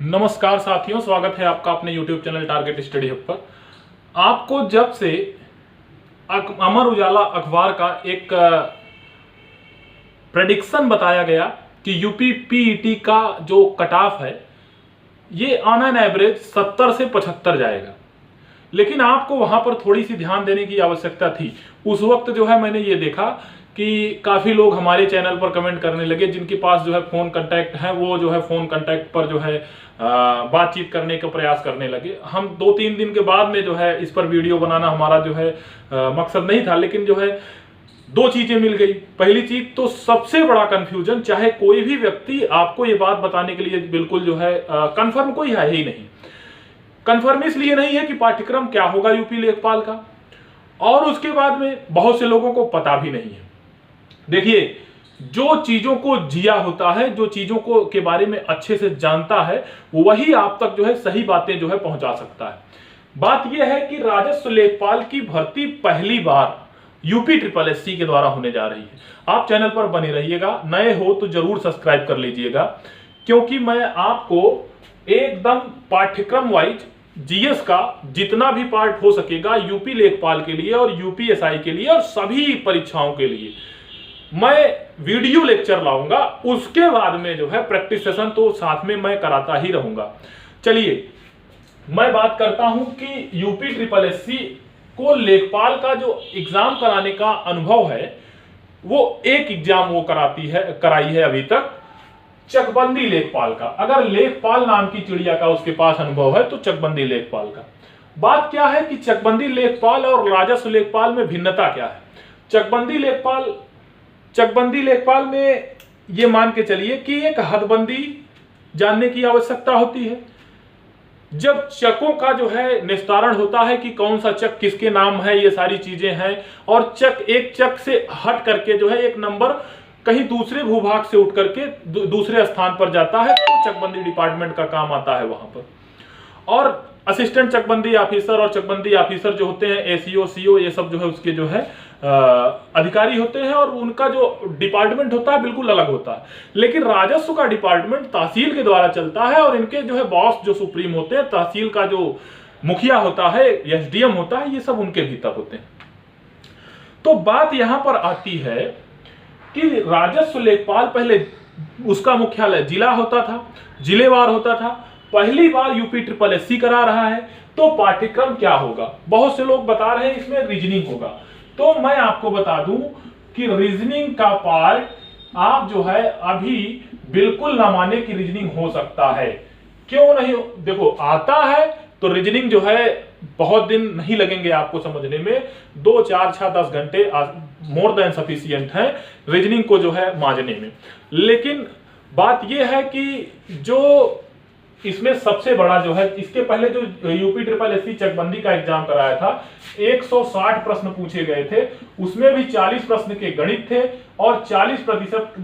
नमस्कार साथियों, स्वागत है आपका अपने YouTube channel target study hub पर। आपको जब से अमर उजाला अखबार का एक प्रेडिक्शन बताया गया कि यूपी पीईटी का जो कट ऑफ है ये ऑन एन एवरेज 70 से 75 जाएगा, लेकिन आपको वहां पर थोड़ी सी ध्यान देने की आवश्यकता थी। उस वक्त जो है मैंने ये देखा कि काफ़ी लोग हमारे चैनल पर कमेंट करने लगे, जिनके पास जो है फ़ोन कांटेक्ट है वो जो है फ़ोन कांटेक्ट पर जो है बातचीत करने का प्रयास करने लगे। हम 2-3 दिन के बाद में जो है इस पर वीडियो बनाना हमारा जो है मकसद नहीं था, लेकिन जो है दो चीज़ें मिल गई। पहली चीज़ तो सबसे बड़ा कन्फ्यूजन, चाहे कोई भी व्यक्ति आपको ये बात बताने के लिए बिल्कुल जो है कन्फर्म कोई है ही नहीं। कन्फर्म इसलिए नहीं है कि पाठ्यक्रम क्या होगा यूपी लेखपाल का, और उसके बाद में बहुत से लोगों को पता भी नहीं है। देखिए, जो चीजों को जिया होता है, जो चीजों को के बारे में अच्छे से जानता है, वही आप तक जो है सही बातें जो है पहुंचा सकता है। बात यह है कि राजस्व लेखपाल की भर्ती पहली बार यूपी SSSC के द्वारा होने जा रही है। आप चैनल पर बने रहिएगा, नए हो तो जरूर सब्सक्राइब कर लीजिएगा, क्योंकि मैं आपको एकदम पाठ्यक्रम वाइज जीएस का जितना भी पार्ट हो सकेगा यूपी लेखपाल के लिए और यूपीएसआई के लिए और सभी परीक्षाओं के लिए मैं वीडियो लेक्चर लाऊंगा। उसके बाद में जो है प्रैक्टिस सेशन तो साथ में मैं कराता ही रहूंगा। चलिए, मैं बात करता हूं कि यूपी SSSC को लेखपाल का जो एग्जाम कराने का अनुभव है, वो एक एग्जाम वो कराई है अभी तक, चकबंदी लेखपाल का। अगर लेखपाल नाम की चिड़िया का उसके पास अनुभव है तो चकबंदी लेखपाल का। बात क्या है कि चकबंदी लेखपाल और राजस्व लेखपाल में भिन्नता क्या है। चकबंदी लेखपाल में ये मान के चलिए कि एक हदबंदी जानने की आवश्यकता होती है। जब चकों का जो है निस्तारण होता है कि कौन सा चक किसके नाम है, ये सारी चीजें हैं, और एक चक से हट करके जो है एक नंबर कहीं दूसरे भूभाग से उठ करके दूसरे स्थान पर जाता है, तो चकबंदी डिपार्टमेंट का काम आता है वहां पर। और असिस्टेंट चकबंदी ऑफिसर और चकबंदी ऑफिसर जो होते हैं, एसीओ सीओ, ये सब जो है उसके जो है अधिकारी होते हैं, और उनका जो डिपार्टमेंट होता है बिल्कुल अलग होता है। लेकिन राजस्व का डिपार्टमेंट तहसील के द्वारा चलता है, और इनके जो है बॉस जो सुप्रीम होते हैं, तहसील का जो मुखिया होता है, एसडीएम होता है, ये सब उनके भीतर होते हैं। तो बात यहां पर आती है कि राजस्व लेखपाल पहले उसका मुख्यालय जिला होता था, जिलेवार होता था। पहली बार यूपी SSSC करा रहा है, तो पाठ्यक्रम क्या होगा। बहुत से लोग बता रहे हैं इसमें रीजनिंग होगा, तो मैं आपको बता दूं कि रीजनिंग का पार्ट आप जो है अभी बिल्कुल ना माने कि रीजनिंग हो सकता है। क्यों नहीं? देखो, आता है तो रीजनिंग जो है बहुत दिन नहीं लगेंगे आपको समझने में, 2, 4, 6, 10 घंटे मोर देन सफिशियंट है रीजनिंग को जो है मांझने में। लेकिन बात यह है कि जो इसमें सबसे बड़ा जो है, इसके पहले जो यूपी SSSC चकबंदी का एग्जाम कराया था, 160 प्रश्न पूछे गए थे। उसमें भी 40 प्रश्न के गणित थे, और 40%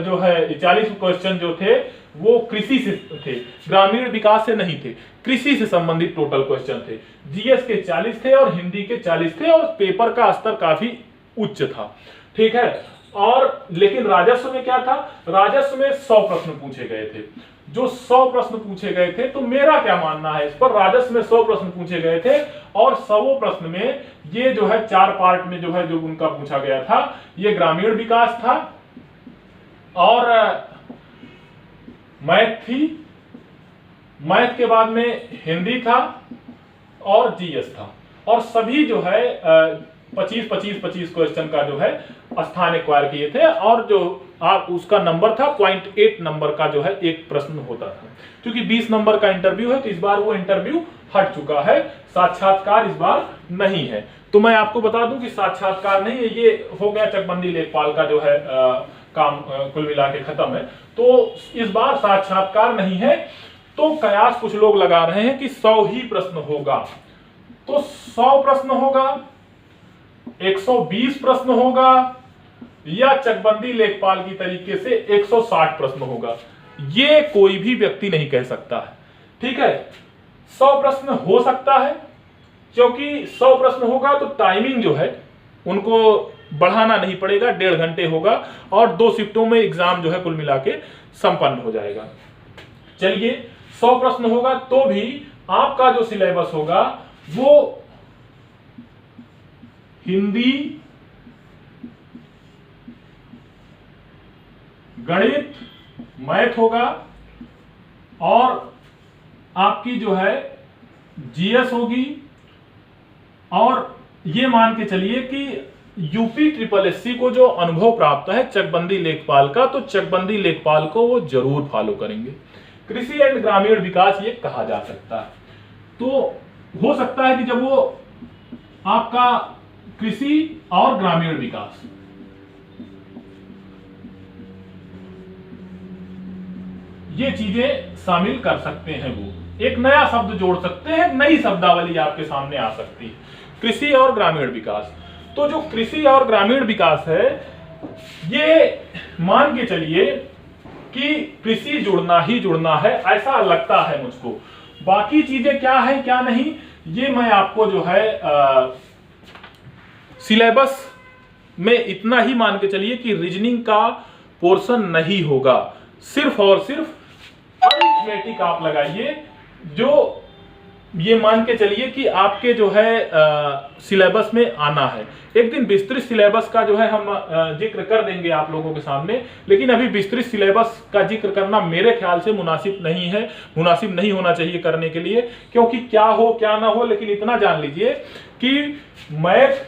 जो है 40 क्वेश्चन जो थे वो कृषि से थे, ग्रामीण विकास से नहीं थे, कृषि से संबंधित टोटल क्वेश्चन थे। जीएस के 40 थे और हिंदी के 40 थे, और पेपर का स्तर काफी उच्च था। ठीक है। और लेकिन राजस्व में क्या था? राजस्व में 100 प्रश्न पूछे गए थे। जो 100 प्रश्न पूछे गए थे, तो मेरा क्या मानना है इस पर, राजस्व में 100 प्रश्न पूछे गए थे, और 100 प्रश्न में ये जो है 4 पार्ट में जो है जो उनका पूछा गया था, ये ग्रामीण विकास था, और मैथ थी, मैथ के बाद में हिंदी था, और जीएस था। और सभी जो है 25 क्वेश्चन का जो है स्थान एक्वायर किए थे, और जो आप उसका नंबर था 0.8 नंबर का जो है एक प्रश्न होता था। क्योंकि 20 नंबर का इंटरव्यू है, तो इस बार वो इंटरव्यू हट चुका है, साक्षात्कार इस बार नहीं है। तो मैं आपको बता दूं कि साक्षात्कार नहीं है, ये हो गया चकबंदी लेखपाल का जो है काम कुल मिला के खत्म है। तो इस बार साक्षात्कार नहीं है। तो कयास कुछ लोग लगा रहे हैं कि 100 ही प्रश्न होगा। तो 100 प्रश्न होगा, 120 प्रश्न होगा, या चकबंदी लेखपाल की तरीके से 160 प्रश्न होगा, ये कोई भी व्यक्ति नहीं कह सकता है। ठीक है। 100 प्रश्न हो सकता है, क्योंकि 100 प्रश्न होगा तो टाइमिंग जो है उनको बढ़ाना नहीं पड़ेगा, 1.5 घंटे होगा, और 2 शिफ्टों में एग्जाम जो है कुल मिला के संपन्न हो जाएगा। चलिए, 100 प्रश्न होगा तो भी आपका जो सिलेबस होगा वो हिंदी, गणित, मैथ होगा और आपकी जो है जीएस होगी। और ये मान के चलिए कि यूपी ट्रिपल एससी को जो अनुभव प्राप्त है चकबंदी लेखपाल का, तो चकबंदी लेखपाल को वो जरूर फॉलो करेंगे। कृषि एंड ग्रामीण विकास ये कहा जा सकता है। तो हो सकता है कि जब वो आपका कृषि और ग्रामीण विकास, ये चीजें शामिल कर सकते हैं, वो एक नया शब्द जोड़ सकते हैं, नई शब्दावली आपके सामने आ सकती है, कृषि और ग्रामीण विकास। तो जो कृषि और ग्रामीण विकास है, ये मान के चलिए कि कृषि जुड़ना ही जुड़ना है, ऐसा लगता है मुझको। बाकी चीजें क्या है क्या नहीं, ये मैं आपको जो है सिलेबस में इतना ही मान के चलिए कि रीजनिंग का पोर्शन नहीं होगा, सिर्फ और सिर्फ अरिथमेटिक आप लगाइए, जो ये मान के चलिए कि आपके जो है सिलेबस में आना है। एक दिन विस्तृत सिलेबस का जो है हम जिक्र कर देंगे आप लोगों के सामने, लेकिन अभी विस्तृत सिलेबस का जिक्र करना मेरे ख्याल से मुनासिब नहीं है, मुनासिब नहीं होना चाहिए करने के लिए, क्योंकि क्या हो क्या ना हो, लेकिन इतना जान लीजिए कि मैथ,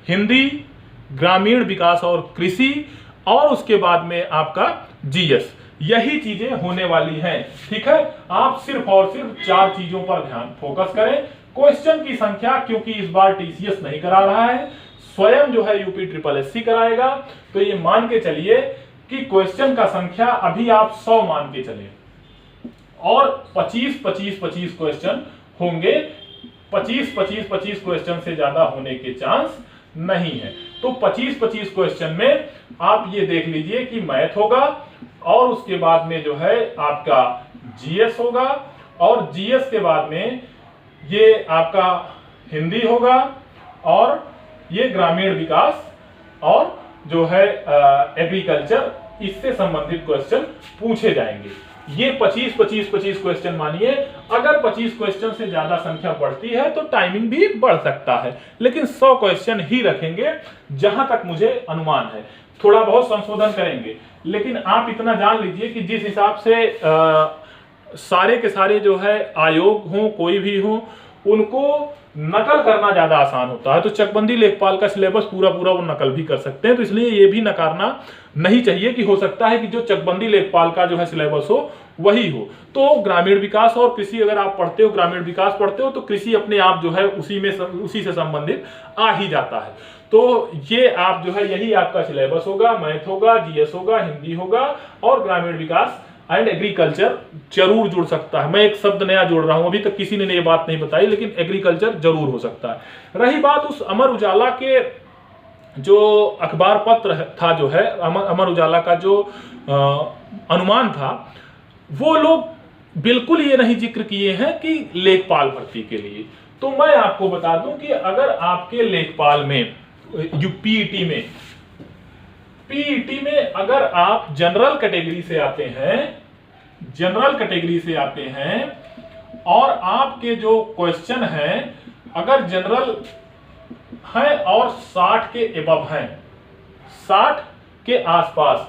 हिंदी, ग्रामीण विकास और कृषि, और उसके बाद में आपका जीएस, यही चीजें होने वाली हैं। ठीक है, आप सिर्फ और सिर्फ 4 चीजों पर ध्यान फोकस करें। क्वेश्चन की संख्या, क्योंकि इस बार टीसीएस नहीं करा रहा है, स्वयं जो है यूपी ट्रिपल एससी कराएगा, तो ये मान के चलिए कि क्वेश्चन का संख्या अभी आप 100 मान के चले और 25-25-25 क्वेश्चन होंगे। 25-25-25 क्वेश्चन से ज्यादा होने के चांस नहीं है। तो 25-25 क्वेश्चन में आप ये देख लीजिए कि मैथ होगा और उसके बाद में जो है आपका जीएस होगा, और जीएस के बाद में ये आपका हिंदी होगा, और ये ग्रामीण विकास और जो है एग्रीकल्चर, इससे संबंधित क्वेश्चन पूछे जाएंगे। ये 25-25-25 क्वेश्चन मानिए। अगर 25 क्वेश्चन से ज्यादा संख्या बढ़ती है तो टाइमिंग भी बढ़ सकता है, लेकिन 100 क्वेश्चन ही रखेंगे जहां तक मुझे अनुमान है। थोड़ा बहुत संशोधन करेंगे, लेकिन आप इतना जान लीजिए कि जिस हिसाब से सारे के सारे जो है आयोग हो, कोई भी हो, उनको नकल करना ज्यादा आसान होता है। तो चकबंदी लेखपाल का सिलेबस पूरा पूरा वो नकल भी कर सकते हैं, तो इसलिए ये भी नकारना नहीं चाहिए कि हो सकता है कि जो चकबंदी लेखपाल का जो है सिलेबस हो वही हो। तो ग्रामीण विकास और कृषि अगर आप पढ़ते हो, ग्रामीण विकास पढ़ते हो, तो कृषि अपने आप जो है उसी से संबंधित आ ही जाता है। तो ये आप जो है यही आपका सिलेबस होगा, मैथ होगा, जीएस होगा, हिंदी होगा और ग्रामीण विकास एंड एग्रीकल्चर जरूर जुड़ सकता है। मैं एक शब्द नया जोड़ रहा हूं, अभी तक किसी ने ये बात नहीं बताई, लेकिन एग्रीकल्चर जरूर हो सकता है। रही बात उस अमर उजाला के जो अखबार पत्र था, जो है अमर उजाला का जो अनुमान था, वो लोग बिल्कुल ये नहीं जिक्र किए हैं कि लेखपाल भर्ती के लिए। तो मैं आपको बता दूं कि अगर आपके लेखपाल में पीईटी में अगर आप जनरल कैटेगरी से आते हैं और आपके जो क्वेश्चन हैं अगर जनरल हैं और 60 के एबव हैं, 60 के आसपास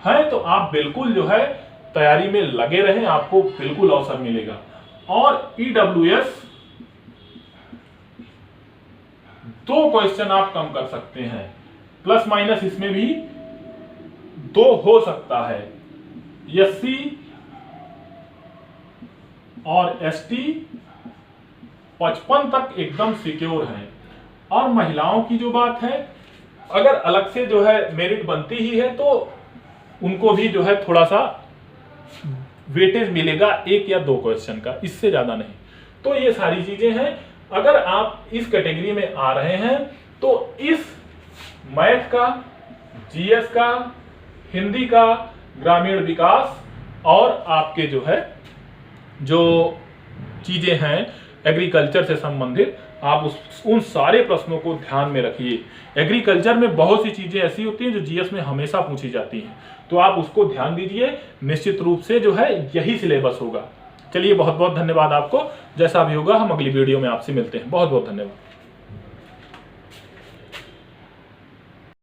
हैं, तो आप बिल्कुल जो है तैयारी में लगे रहें, आपको बिल्कुल अवसर मिलेगा। और ईडब्ल्यूएस 2 क्वेश्चन आप कम कर सकते हैं, प्लस माइनस इसमें भी 2 हो सकता है। एससी और एसटी 55 तक एकदम सिक्योर हैं। और महिलाओं की जो बात है, अगर अलग से जो है मेरिट बनती ही है तो उनको भी जो है थोड़ा सा वेटेज मिलेगा, 1 या 2 क्वेश्चन का, इससे ज्यादा नहीं। तो ये सारी चीजें हैं। अगर आप इस कैटेगरी में आ रहे हैं तो इस मैथ का, जीएस का, हिंदी का, ग्रामीण विकास और आपके जो है जो चीजें हैं एग्रीकल्चर से संबंधित, आप उन सारे प्रश्नों को ध्यान में रखिए। एग्रीकल्चर में बहुत सी चीजें ऐसी होती हैं जो जीएस में हमेशा पूछी जाती हैं, तो आप उसको ध्यान दीजिए। निश्चित रूप से जो है यही सिलेबस होगा। चलिए बहुत बहुत धन्यवाद आपको। जैसा भी होगा हम अगली वीडियो में आपसे मिलते हैं। बहुत बहुत धन्यवाद।